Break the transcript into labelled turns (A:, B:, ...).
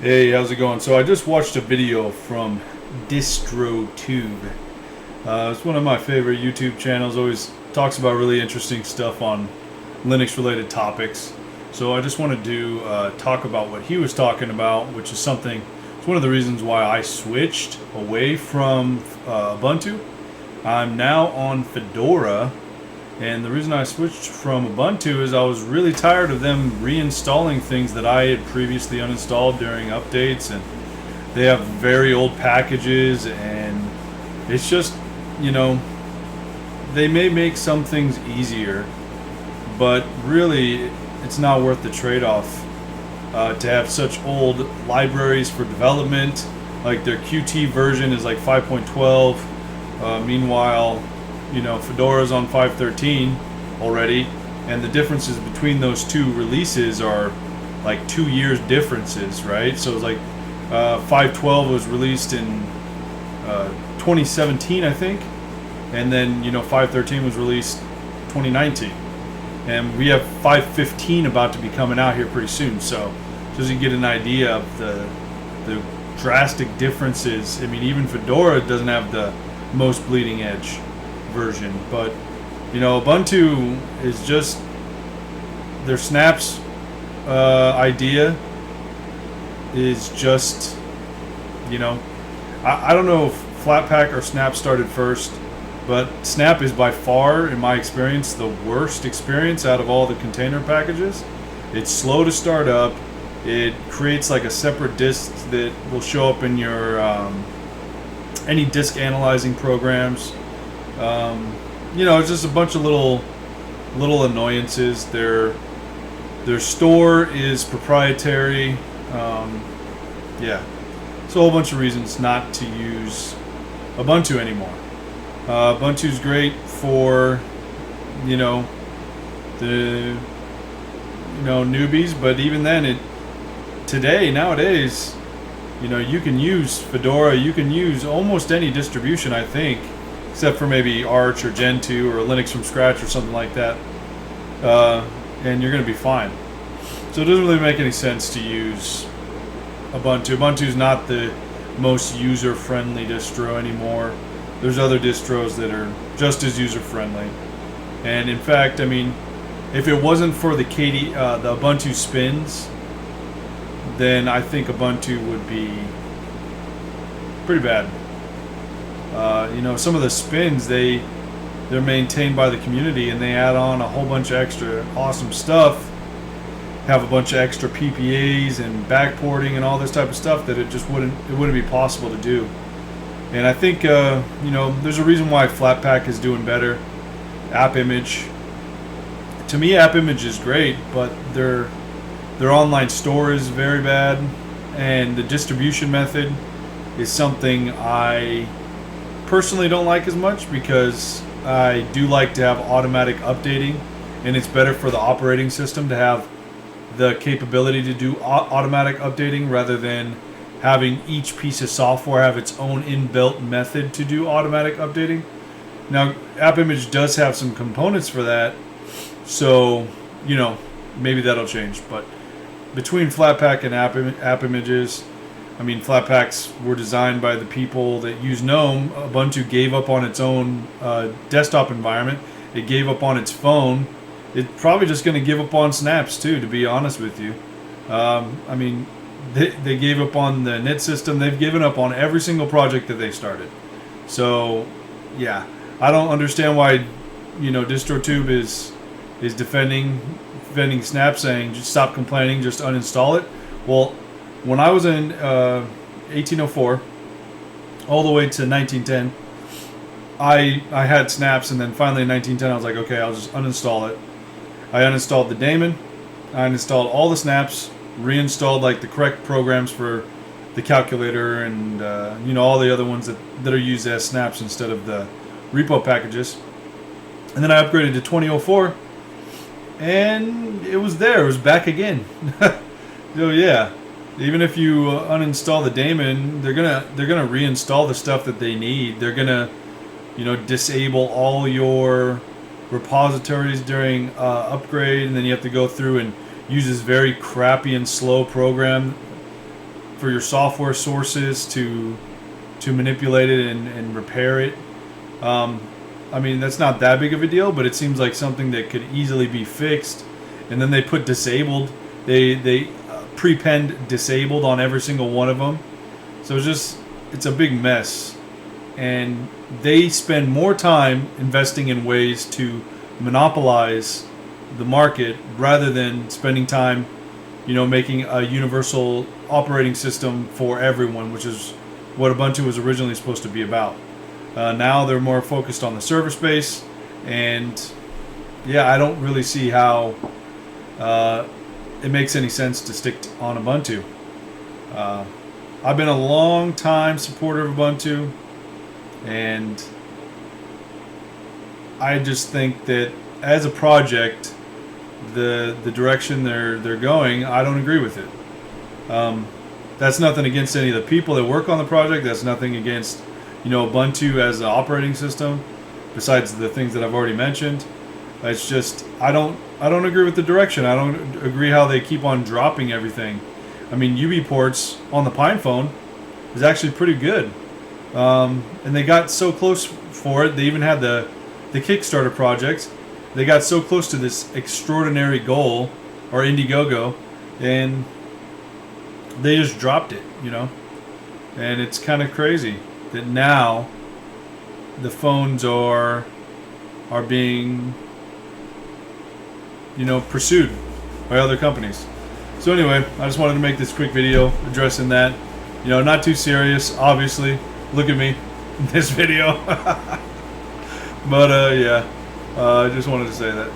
A: Hey, how's it going? So I just watched a video from DistroTube. It's one of my favorite YouTube channels. Always talks about really interesting stuff on Linux-related topics. So I just wanted to talk about what he was talking about, which is something. It's one of the reasons why I switched away from Ubuntu. I'm now on Fedora. And the reason I switched from Ubuntu is I was really tired of them reinstalling things that I had previously uninstalled during updates, and they have very old packages, and it's just, you know, they may make some things easier, but really it's not worth the trade-off to have such old libraries for development. Like their Qt version is like 5.12, meanwhile Fedora's on 5.13 already, and the differences between those two releases are like 2 years differences, right? So it's like 5.12 was released in 2017, I think, and then 5.13 was released 2019, and we have 5.15 about to be coming out here pretty soon. So just to get an idea of the drastic differences. I mean, even Fedora doesn't have the most bleeding edge version, but Ubuntu is just their snaps idea is just I don't know if Flatpak or Snap started first, but Snap is by far, in my experience, the worst experience out of all the container packages. It's slow to start up. It creates like a separate disk that will show up in your any disk analyzing programs. It's just a bunch of little annoyances. Their store is proprietary. So a whole bunch of reasons not to use Ubuntu anymore. Ubuntu's great for the newbies, but even then, nowadays, you can use Fedora. You can use almost any distribution, I think, except for maybe Arch or Gentoo or Linux from scratch or something like that, and you're going to be fine. So it doesn't really make any sense to use Ubuntu. Ubuntu's not the most user-friendly distro anymore. There's other distros that are just as user-friendly. And in fact, I mean, if it wasn't for the Ubuntu spins, then I think Ubuntu would be pretty bad. Some of the spins, they're maintained by the community, and they add on a whole bunch of extra awesome stuff, have a bunch of extra PPAs and backporting and all this type of stuff that it wouldn't be possible to do. And I think there's a reason why Flatpak is doing better. AppImage, to me, AppImage is great, but their online store is very bad, and the distribution method is something I personally don't like as much, because I do like to have automatic updating, and it's better for the operating system to have the capability to do automatic updating rather than having each piece of software have its own inbuilt method to do automatic updating. Now, AppImage does have some components for that, so maybe that'll change. But between Flatpak and AppImages, I mean, Flatpaks were designed by the people that use GNOME. Ubuntu gave up on its own desktop environment. It gave up on its phone. It's probably just going to give up on snaps too, to be honest with you. I mean, they gave up on the knit system. They've given up on every single project that they started. So, yeah, I don't understand why DistroTube is defending Snap, saying just stop complaining, just uninstall it. Well, when I was in 1804 all the way to 1910, I had snaps, and then finally in 1910 I was like, okay, I'll just uninstall it. I uninstalled the daemon, I uninstalled all the snaps, reinstalled like the correct programs for the calculator and all the other ones that are used as snaps instead of the repo packages. And then I upgraded to 2004, and it was there. It was back again. So yeah. Even if you uninstall the daemon, they're gonna reinstall the stuff that they need. They're gonna, disable all your repositories during upgrade, and then you have to go through and use this very crappy and slow program for your software sources to manipulate it and repair it. I mean, that's not that big of a deal, but it seems like something that could easily be fixed. And then they put disabled. They prepend disabled on every single one of them. So it's a big mess. And they spend more time investing in ways to monopolize the market rather than spending time, making a universal operating system for everyone, which is what Ubuntu was originally supposed to be about. Now they're more focused on the server space, and yeah, I don't really see how it makes any sense to stick on Ubuntu. I've been a long time supporter of Ubuntu, and I just think that as a project, the direction they're going, I don't agree with it. That's nothing against any of the people that work on the project. That's nothing against Ubuntu as an operating system, besides the things that I've already mentioned. It's just I don't agree with the direction. I don't agree how they keep on dropping everything. I mean, UBports on the PinePhone is actually pretty good, and they got so close for it. They even had the Kickstarter project. They got so close to this extraordinary goal, or Indiegogo, and they just dropped it, And it's kind of crazy that now the phones are being, pursued by other companies. So anyway, I just wanted to make this quick video addressing that. Not too serious, obviously. Look at me in this video. But yeah, I just wanted to say that.